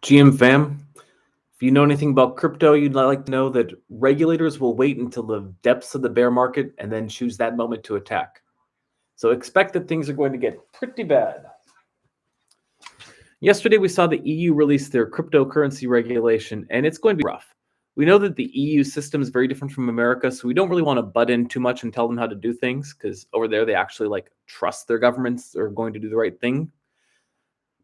GM fam, if you know anything about crypto, you'd like to know that regulators will wait until the depths of the bear market and then choose that moment to attack. So expect that things are going to get pretty bad. Yesterday, we saw the EU release their cryptocurrency regulation, and it's going to be rough. We know that the EU system is very different from America, so we don't really want to butt in too much and tell them how to do things because over there they actually trust their governments are going to do the right thing.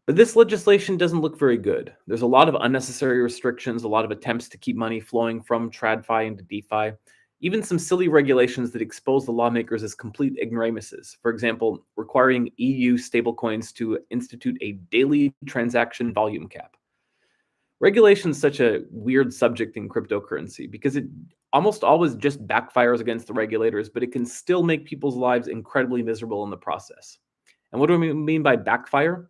But this legislation doesn't look very good. There's a lot of unnecessary restrictions, a lot of attempts to keep money flowing from TradFi into DeFi, even some silly regulations that expose the lawmakers as complete ignoramuses. For example, requiring EU stablecoins to institute a daily transaction volume cap. Regulation is such a weird subject in cryptocurrency because it almost always just backfires against the regulators, but it can still make people's lives incredibly miserable in the process. And what do we mean by backfire?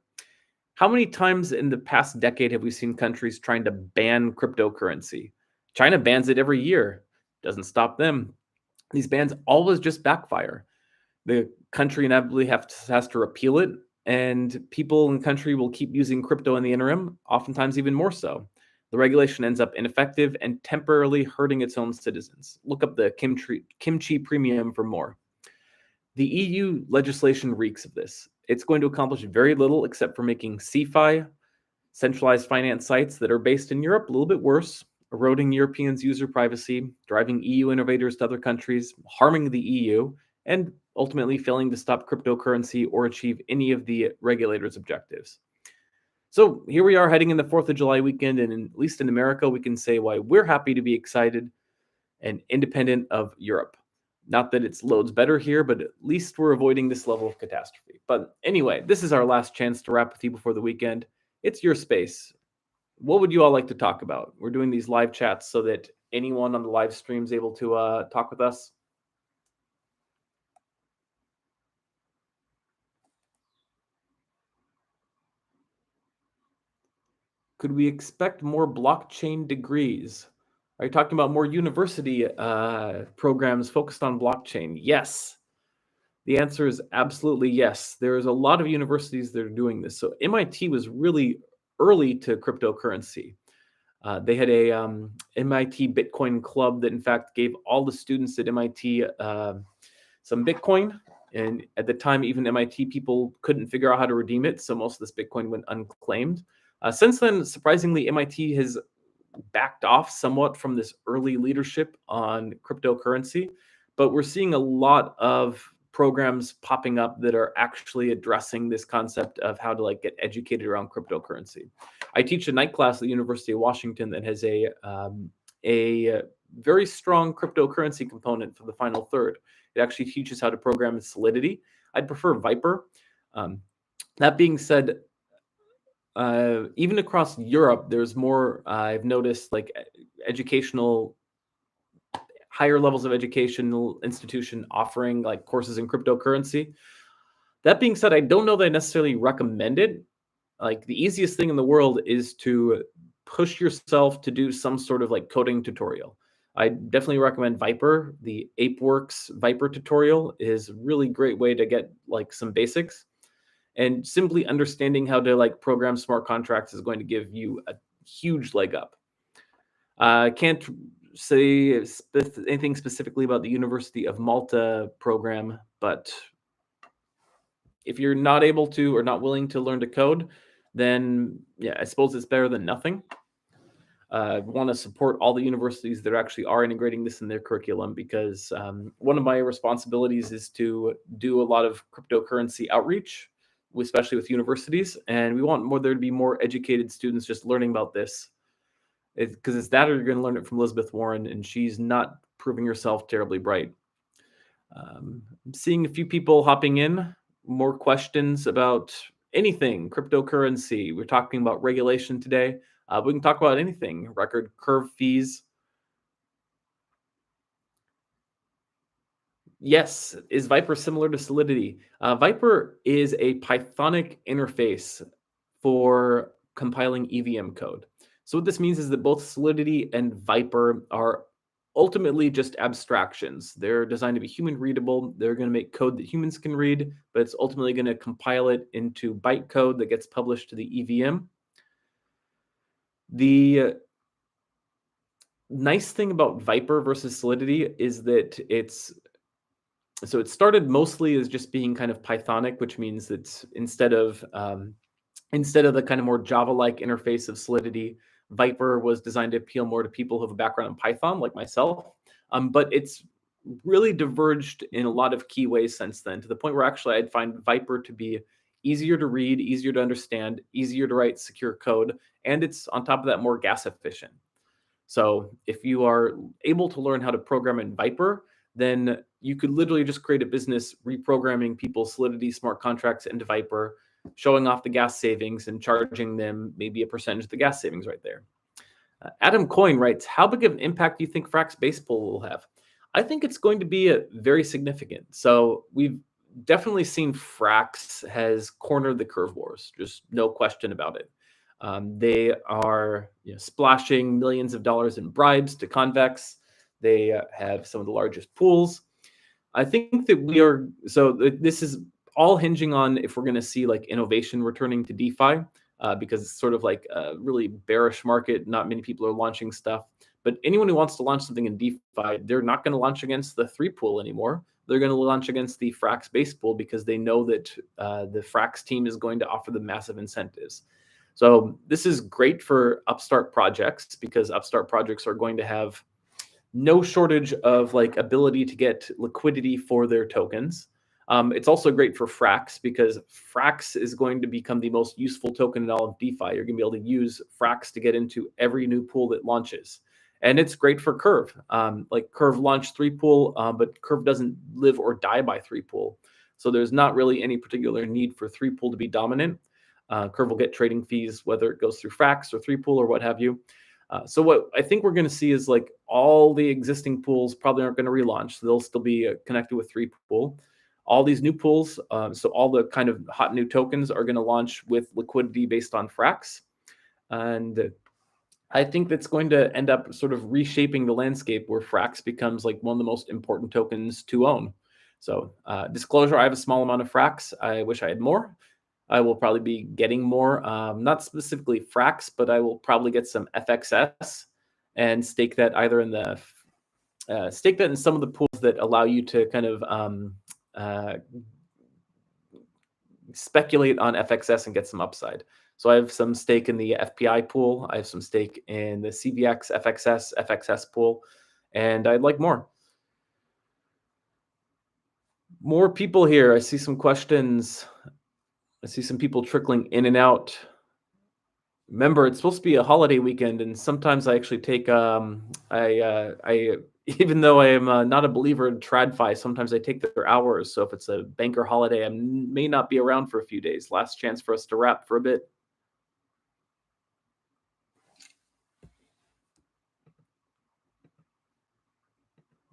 How many times in the past decade have we seen countries trying to ban cryptocurrency? China bans it every year. Doesn't stop them. These bans always just backfire. The country inevitably has to repeal it, and people in the country will keep using crypto in the interim, oftentimes even more so. The regulation ends up ineffective and temporarily hurting its own citizens. Look up the kimchi premium for more. The EU legislation reeks of this. It's going to accomplish very little except for making CeFi, centralized finance sites that are based in Europe, a little bit worse, eroding Europeans' user privacy, driving EU innovators to other countries, harming the EU, and ultimately failing to stop cryptocurrency or achieve any of the regulators' objectives. So here we are heading in the 4th of July weekend, and at least in America, we can say why we're happy to be excited and independent of Europe. Not that it's loads better here, but at least we're avoiding this level of catastrophe. But anyway, this is our last chance to wrap with you before the weekend. It's your space. What would you all like to talk about? We're doing these live chats so that anyone on the live stream is able to talk with us. Could we expect more blockchain degrees? Are you talking about more university programs focused on blockchain? Yes. The answer is absolutely yes. There's a lot of universities that are doing this. So MIT was really early to cryptocurrency. They had a MIT Bitcoin club that, in fact, gave all the students at MIT some Bitcoin. And at the time, even MIT people couldn't figure out how to redeem it. So most of this Bitcoin went unclaimed. Since then, surprisingly, MIT has backed off somewhat from this early leadership on cryptocurrency. But we're seeing a lot of programs popping up that are actually addressing this concept of how to get educated around cryptocurrency. I teach a night class at the University of Washington that has a very strong cryptocurrency component for the final third. It actually teaches how to program in Solidity. I'd prefer Viper. That being said, even across Europe, there's more. I've noticed educational higher levels of educational institution offering courses in cryptocurrency. That being said, I don't know that I necessarily recommend it. The easiest thing in the world is to push yourself to do some sort of coding tutorial. I definitely recommend Viper. The ApeWorks Viper tutorial is a really great way to get some basics. And simply understanding how to program smart contracts is going to give you a huge leg up. I can't say anything specifically about the University of Malta program, but if you're not able to or not willing to learn to code, then yeah, I suppose it's better than nothing. I want to support all the universities that actually are integrating this in their curriculum because one of my responsibilities is to do a lot of cryptocurrency outreach, especially with universities, and we want there to be more educated students just learning about this. Because it's that or you're going to learn it from Elizabeth Warren, and she's not proving herself terribly bright. I'm seeing a few people hopping in, more questions about anything, cryptocurrency. We're talking about regulation today. We can talk about anything, record curve fees. Yes, is Viper similar to Solidity? Viper is a Pythonic interface for compiling EVM code. So what this means is that both Solidity and Viper are ultimately just abstractions. They're designed to be human readable. They're going to make code that humans can read, but it's ultimately going to compile it into bytecode that gets published to the EVM. The nice thing about Viper versus Solidity is that it started mostly as just being kind of Pythonic, which means that instead of the kind of more Java-like interface of Solidity, Viper was designed to appeal more to people who have a background in Python, like myself. But it's really diverged in a lot of key ways since then, to the point where actually I'd find Viper to be easier to read, easier to understand, easier to write secure code, and it's on top of that more gas efficient. So if you are able to learn how to program in Viper, then you could literally just create a business reprogramming people's Solidity smart contracts into Viper, showing off the gas savings and charging them maybe a percentage of the gas savings right there. Adam Coyne writes, how big of an impact do you think Frax Baseball will have? I think it's going to be very significant. So we've definitely seen Frax has cornered the curve wars, just no question about it. They are splashing millions of dollars in bribes to Convex. They have some of the largest pools. I think that this is all hinging on if we're going to see like innovation returning to DeFi, because it's sort of like a really bearish market. Not many people are launching stuff, but anyone who wants to launch something in DeFi, they're not going to launch against the 3 pool anymore. They're going to launch against the Frax base pool because they know that the Frax team is going to offer them massive incentives. So this is great for upstart projects because upstart projects are going to have no shortage of like ability to get liquidity for their tokens. It's also great for Frax because Frax is going to become the most useful token in all of DeFi. You're going to be able to use Frax to get into every new pool that launches. And it's great for Curve. Like Curve launched 3 pool, but Curve doesn't live or die by 3 pool. So there's not really any particular need for 3 pool to be dominant. Curve will get trading fees, whether it goes through Frax or 3 pool or what have you. So what I think we're going to see is like all the existing pools probably aren't going to relaunch. So they'll still be connected with 3 pool. All these new pools, so all the kind of hot new tokens are going to launch with liquidity based on Frax. And I think that's going to end up sort of reshaping the landscape where Frax becomes like one of the most important tokens to own. So disclosure, I have a small amount of Frax. I wish I had more. I will probably be getting more, not specifically Frax, but I will probably get some FXS and stake that either in stake that in some of the pools that allow you to kind of speculate on FXS and get some upside. So I have some stake in the FPI pool. I have some stake in the CVX, FXS pool, and I'd like more. More people here. I see some questions. I see some people trickling in and out. Remember, it's supposed to be a holiday weekend, and sometimes I actually take I even though I am not a believer in TradFi, sometimes I take their hours. So if it's a banker holiday, I may not be around for a few days. Last chance for us to wrap for a bit.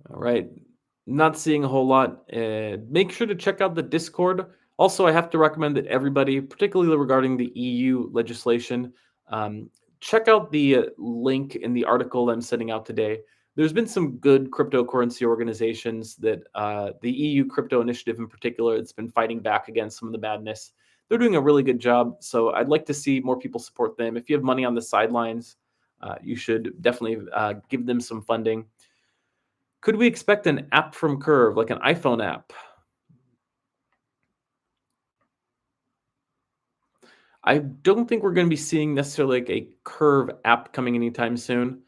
All right, not seeing a whole lot. Make sure to check out the Discord. Also, I have to recommend that everybody, particularly regarding the EU legislation, check out the link in the article I'm sending out today. There's been some good cryptocurrency organizations that the EU Crypto Initiative in particular, it's been fighting back against some of the madness. They're doing a really good job. So I'd like to see more people support them. If you have money on the sidelines, you should definitely give them some funding. Could we expect an app from Curve, like an iPhone app? I don't think we're going to be seeing necessarily like a Curve app coming anytime soon.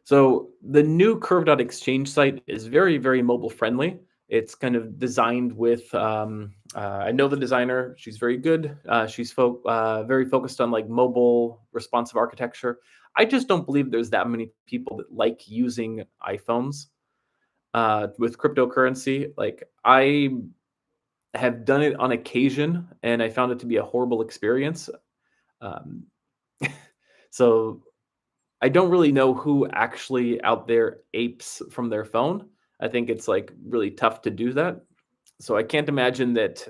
So the new curve.exchange site is very, very mobile friendly. It's kind of designed with, I know the designer, she's very good. She's very focused on like mobile responsive architecture. I just don't believe there's that many people that like using iPhones with cryptocurrency. Like I have done it on occasion and I found it to be a horrible experience. Um, so I don't really know who actually out there apes from their phone. I think it's like really tough to do that. So I can't imagine that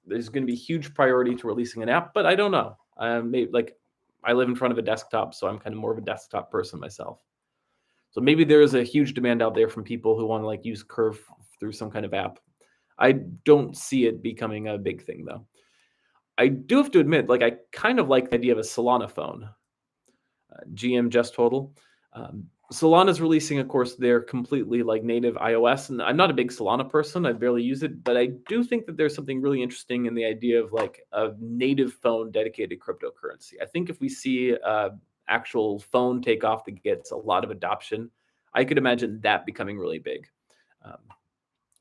there's going to be huge priority to releasing an app, but I don't know. Maybe like I live in front of a desktop, so I'm kind of more of a desktop person myself. So maybe there is a huge demand out there from people who want to like use Curve through some kind of app. I don't see it becoming a big thing though. I do have to admit, like, I kind of like the idea of a Solana phone. GM Just Total. Solana's releasing, of course, their completely like native iOS, and I'm not a big Solana person. I barely use it, but I do think that there's something really interesting in the idea of like a native phone dedicated cryptocurrency. I think if we see actual phone take off that gets a lot of adoption, I could imagine that becoming really big. Um,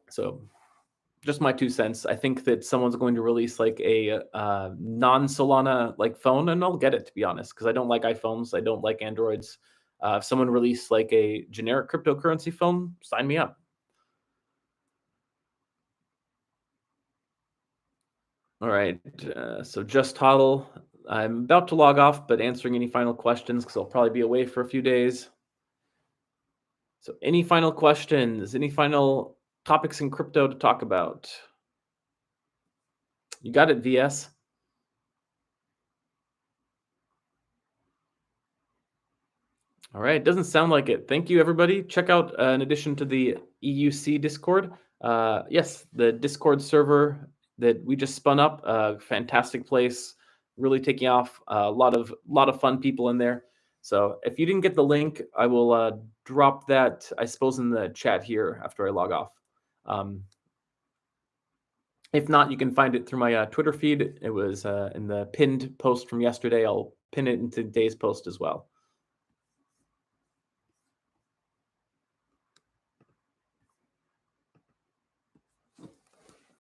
so just my 2 cents. I think that someone's going to release like a non-Solana like phone, and I'll get it, to be honest, because I don't like iPhones. I don't like Androids. If someone released like a generic cryptocurrency phone, sign me up. All right. So just Toddle. I'm about to log off, but answering any final questions because I'll probably be away for a few days. So any final questions? Any final topics in crypto to talk about? You got it, VS. All right, doesn't sound like it. Thank you, everybody. Check out, in addition to the EUC Discord, yes, the Discord server that we just spun up, fantastic place, really taking off. A lot of fun people in there. So if you didn't get the link, I will drop that, I suppose, in the chat here after I log off. Um, if not, you can find it through my Twitter feed. It was in the pinned post from yesterday. I'll pin it into today's post as well.